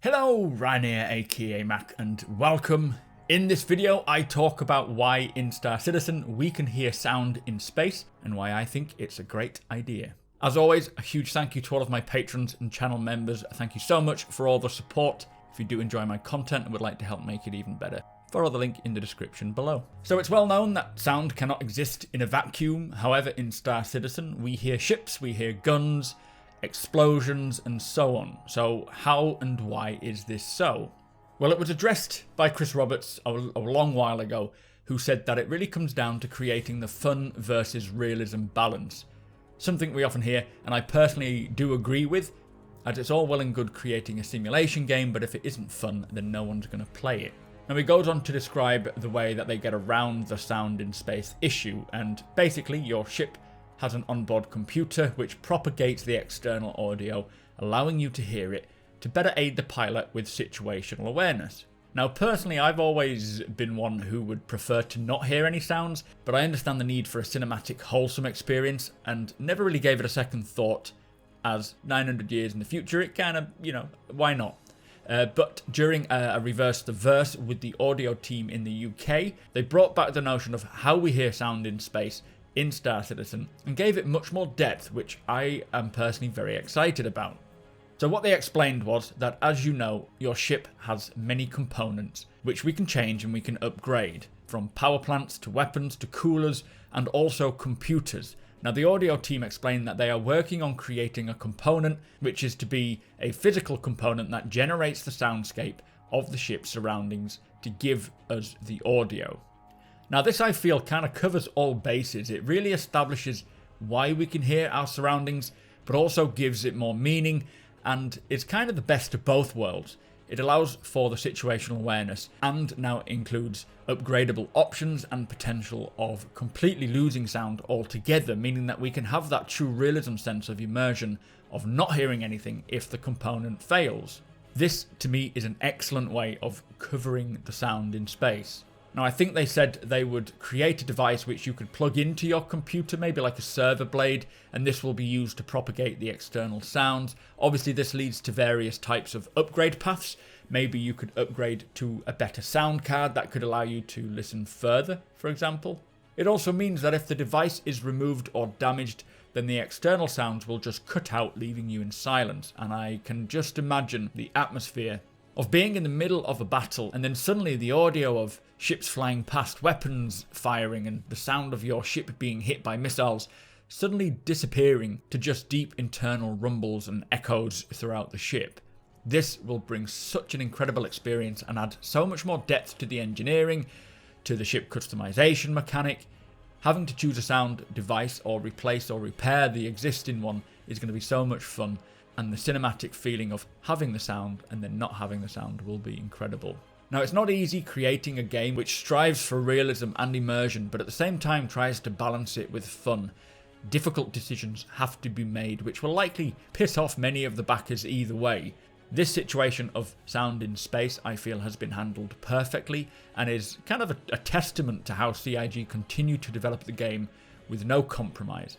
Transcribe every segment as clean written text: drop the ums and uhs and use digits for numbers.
Hello, Ryan here, aka Mac, and welcome. In this video, I talk about why in Star Citizen we can hear sound in space and why I think it's a great idea. As always, a huge thank you to all of my patrons and channel members. Thank you so much for all the support. If you do enjoy my content and would like to help make it even better, follow the link in the description below. So it's well known that sound cannot exist in a vacuum. However, in Star Citizen, we hear ships, we hear guns, explosions, and so on. So how and why is this so? Well, it was addressed by Chris Roberts a long while ago, who said that it really comes down to creating the fun versus realism balance. Something we often hear, and I personally do agree with, as it's all well and good creating a simulation game, but if it isn't fun, then no one's going to play it. Now, he goes on to describe the way that they get around the sound in space issue, and basically your ship has an onboard computer which propagates the external audio, allowing you to hear it to better aid the pilot with situational awareness. Now, personally, I've always been one who would prefer to not hear any sounds, but I understand the need for a cinematic, wholesome experience and never really gave it a second thought, as 900 years in the future, it kind of, why not? But during a Reverse the Verse with the audio team in the UK, they brought back the notion of how we hear sound in space in Star Citizen and gave it much more depth, which I am personally very excited about. So what they explained was that, as you know, your ship has many components which we can change and we can upgrade, from power plants to weapons to coolers and also computers. Now, the audio team explained that they are working on creating a component which is to be a physical component that generates the soundscape of the ship's surroundings to give us the audio. Now, this I feel kind of covers all bases. It really establishes why we can hear our surroundings, but also gives it more meaning, and it's kind of the best of both worlds. It allows for the situational awareness and now includes upgradable options and potential of completely losing sound altogether, meaning that we can have that true realism sense of immersion of not hearing anything if the component fails. This, to me, is an excellent way of covering the sound in space. Now, I think they said they would create a device which you could plug into your computer, maybe like a server blade, and this will be used to propagate the external sounds. Obviously, this leads to various types of upgrade paths. Maybe you could upgrade to a better sound card that could allow you to listen further, for example. It also means that if the device is removed or damaged, then the external sounds will just cut out, leaving you in silence. And I can just imagine the atmosphere of being in the middle of a battle and then suddenly the audio of ships flying past, weapons firing, and the sound of your ship being hit by missiles suddenly disappearing to just deep internal rumbles and echoes throughout the ship. This will bring such an incredible experience and add so much more depth to the engineering, to the ship customization mechanic. Having to choose a sound device or replace or repair the existing one is going to be so much fun, and the cinematic feeling of having the sound and then not having the sound will be incredible. Now, it's not easy creating a game which strives for realism and immersion, but at the same time tries to balance it with fun. Difficult decisions have to be made, which will likely piss off many of the backers either way. This situation of sound in space, I feel, has been handled perfectly and is kind of a testament to how CIG continue to develop the game with no compromise.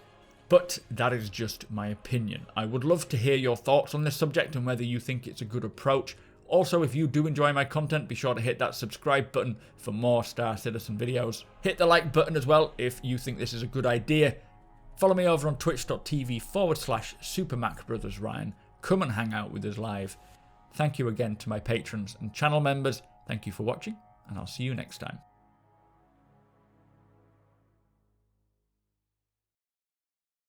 But that is just my opinion. I would love to hear your thoughts on this subject and whether you think it's a good approach. Also, if you do enjoy my content, be sure to hit that subscribe button for more Star Citizen videos. Hit the like button as well if you think this is a good idea. Follow me over on twitch.tv/supermacbrothers Ryan. Come and hang out with us live. Thank you again to my patrons and channel members. Thank you for watching, and I'll see you next time.